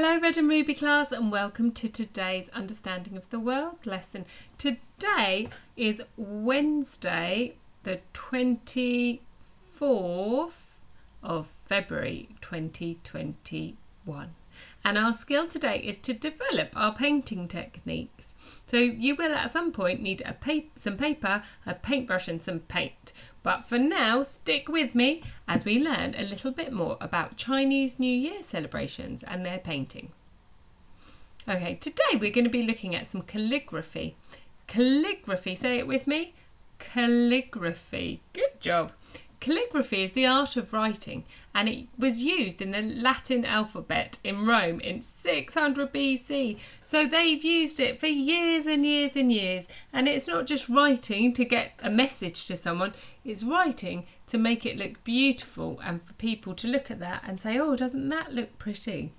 Hello Red and Ruby class, and welcome to today's Understanding of the World lesson. Today is Wednesday the 24th of February 2021, and our skill today is to develop our painting techniques. So you will at some point need some paper, a paintbrush and some paint. But for now, stick with me as we learn a little bit more about Chinese New Year celebrations and their painting. Okay, today we're going to be looking at some calligraphy. Calligraphy, say it with me. Calligraphy. Good job. Calligraphy is the art of writing, and it was used in the Latin alphabet in Rome in 600 BC. So they've used it for years and years and years. And it's not just writing to get a message to someone, it's writing to make it look beautiful and for people to look at that and say, oh, doesn't that look pretty?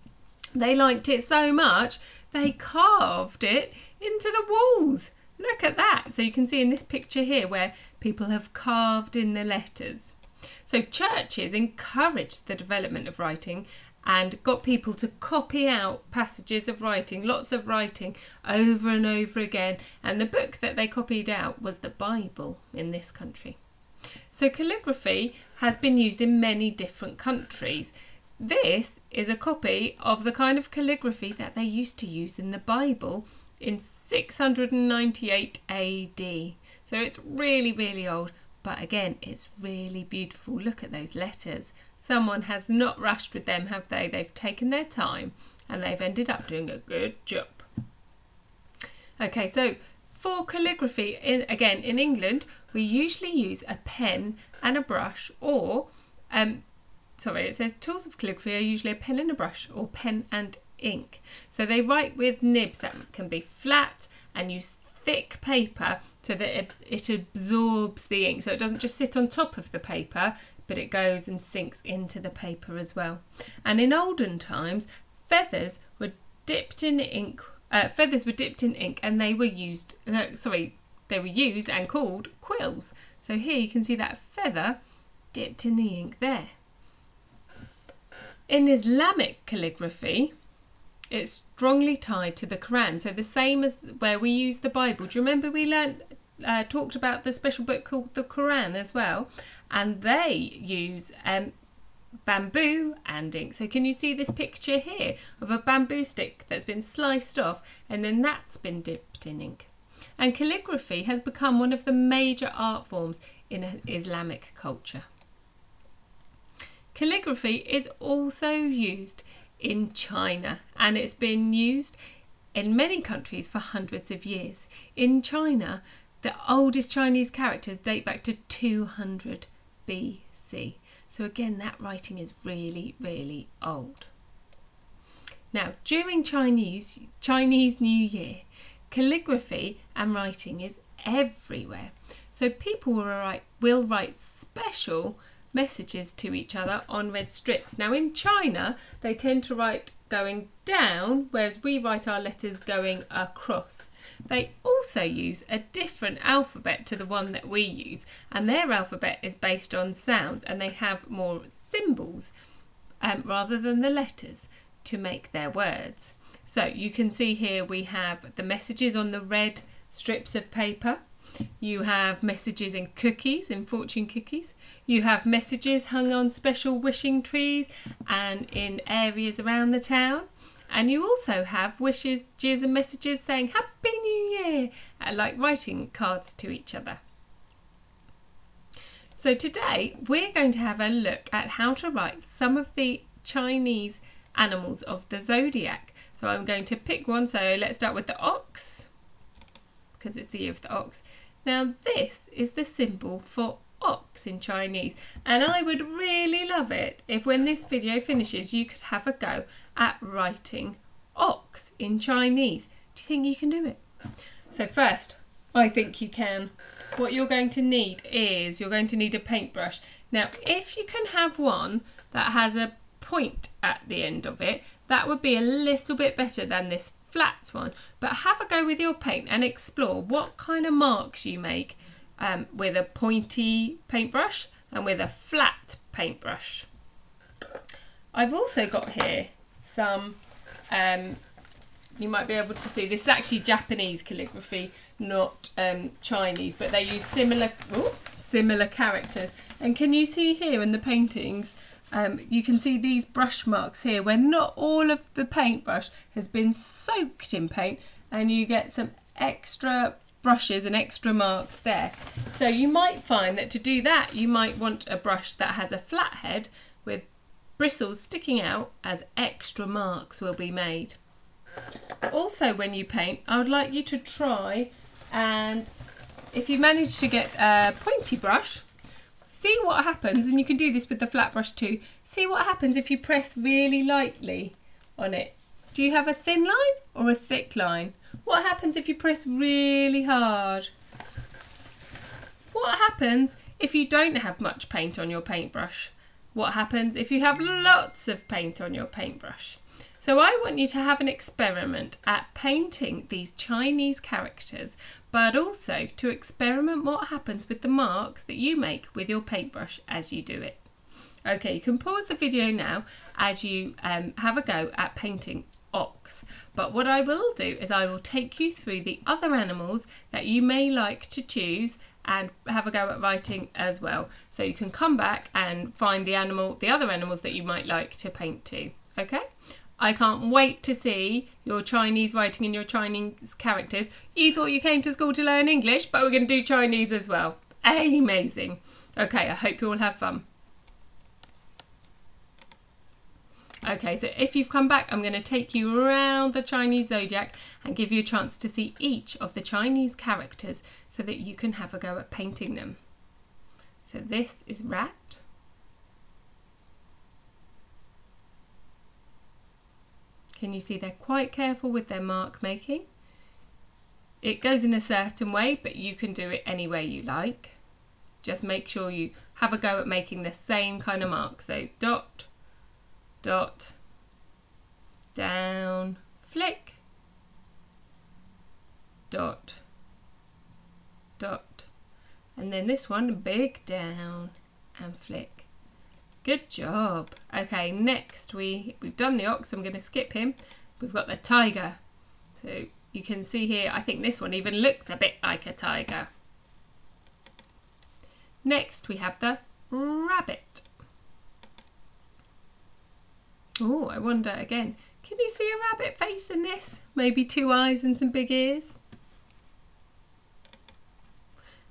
They liked it so much, they carved it into the walls. Look at that. So you can see in this picture here where people have carved in the letters. So churches encouraged the development of writing and got people to copy out passages of writing, lots of writing over and over again. And the book that they copied out was the Bible in this country. So calligraphy has been used in many different countries. This is a copy of the kind of calligraphy that they used to use in the Bible in 698 AD. So it's really, really old, but again, it's really beautiful. Look at those letters. Someone has not rushed with them, have they? They've taken their time and they've ended up doing a good job. Okay, so for calligraphy, again, in England, we usually use a pen and a brush, or, it says tools of calligraphy are usually a pen and a brush, or pen and ink. So they write with nibs that can be flat and use thick paper so that it absorbs the ink, so it doesn't just sit on top of the paper, but it goes and sinks into the paper as well. And in olden times, feathers were dipped in ink. And they were used. They were used and called quills. So here you can see that feather dipped in the ink there. In Islamic calligraphy, it's strongly tied to the Quran, so the same as where we use the Bible. Do you remember we talked about the special book called the Quran as well? And they use bamboo and ink. So can you see this picture here of a bamboo stick that's been sliced off and then that's been dipped in ink? And calligraphy has become one of the major art forms in Islamic culture. Calligraphy is also used in China, and it's been used in many countries for hundreds of years. In China, the oldest Chinese characters date back to 200 BC. So again, that writing is really, really old. Now, during Chinese New Year, calligraphy and writing is everywhere. So people will write special messages to each other on red strips. Now in China, they tend to write going down, whereas we write our letters going across. They also use a different alphabet to the one that we use, and their alphabet is based on sounds, and they have more symbols rather than the letters to make their words. So you can see here we have the messages on the red strips of paper. You have messages in cookies, in fortune cookies. You have messages hung on special wishing trees and in areas around the town. And you also have wishes and messages saying Happy New Year, like writing cards to each other. So today we're going to have a look at how to write some of the Chinese animals of the zodiac. So I'm going to pick one. So let's start with the ox, because it's the year of the ox. Now this is the symbol for ox in Chinese, and I would really love it if when this video finishes you could have a go at writing ox in Chinese. Do you think you can do it? So first, I think you can. What you're going to need is you're going to need a paintbrush. Now if you can have one that has a point at the end of it, that would be a little bit better than this flat one, but have a go with your paint and explore what kind of marks you make with a pointy paintbrush and with a flat paintbrush. I've also got here some you might be able to see this is actually Japanese calligraphy, not Chinese, but they use similar characters. And can you see here in the paintings, you can see these brush marks here where not all of the paintbrush has been soaked in paint, and you get some extra brushes and extra marks there. So you might find that to do that you might want a brush that has a flat head with bristles sticking out, as extra marks will be made. Also, when you paint, I would like you to try, and if you manage to get a pointy brush, see what happens, and you can do this with the flat brush too, see what happens if you press really lightly on it. Do you have a thin line or a thick line? What happens if you press really hard? What happens if you don't have much paint on your paintbrush? What happens if you have lots of paint on your paintbrush? So I want you to have an experiment at painting these Chinese characters, but also to experiment what happens with the marks that you make with your paintbrush as you do it. Okay, you can pause the video now as you have a go at painting ox, but what I will do is I will take you through the other animals that you may like to choose and have a go at writing as well, so you can come back and find the other animals that you might like to paint too. Okay, I can't wait to see your Chinese writing and your Chinese characters. You thought you came to school to learn English, but we're going to do Chinese as well. Amazing. Okay, I hope you all have fun. Okay, so if you've come back, I'm going to take you around the Chinese zodiac and give you a chance to see each of the Chinese characters so that you can have a go at painting them. So this is rat. Can you see they're quite careful with their mark making? It goes in a certain way, but you can do it any way you like. Just make sure you have a go at making the same kind of mark. So dot, dot, down, flick, dot, dot, and then this one, big down and flick. Good job. Okay, next we've done the ox, so I'm going to skip him. We've got the tiger. So you can see here, I think this one even looks a bit like a tiger. Next we have the rabbit. Oh, I wonder again, can you see a rabbit face in this? Maybe 2 eyes and some big ears?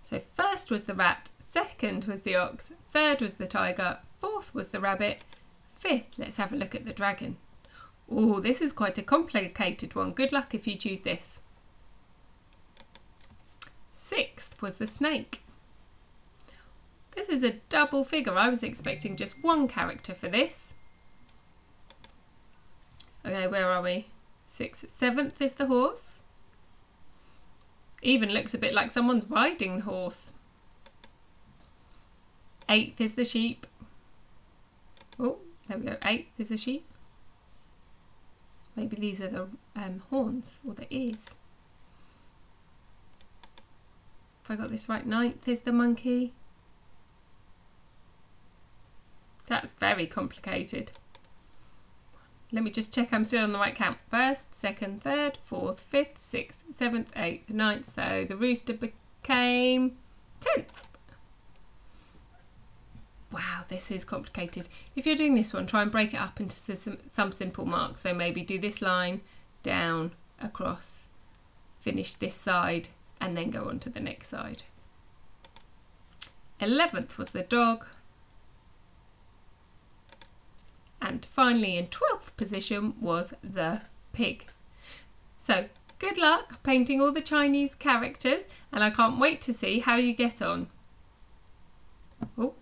So first was the rat, second was the ox, third was the tiger, fourth was the rabbit, fifth, let's have a look at the dragon. Oh, this is quite a complicated one. Good luck if you choose this. Sixth was the snake. This is a double figure. I was expecting just one character for this. Okay, where are we? Sixth. Seventh is the horse. Even looks a bit like someone's riding the horse. Eighth is the sheep. Oh, there we go. Eighth is the sheep. Maybe these are the horns or the ears. If I got this right, ninth is the monkey. That's very complicated. Let me just check I'm still on the right count. First, second, third, fourth, fifth, sixth, seventh, eighth, ninth. So the rooster became 10th. Wow, this is complicated. If you're doing this one, try and break it up into some simple marks. So maybe do this line, down, across, finish this side, and then go on to the next side. 11th was the dog. And finally, in 12th position was the pig. So good luck painting all the Chinese characters, and I can't wait to see how you get on. Oh.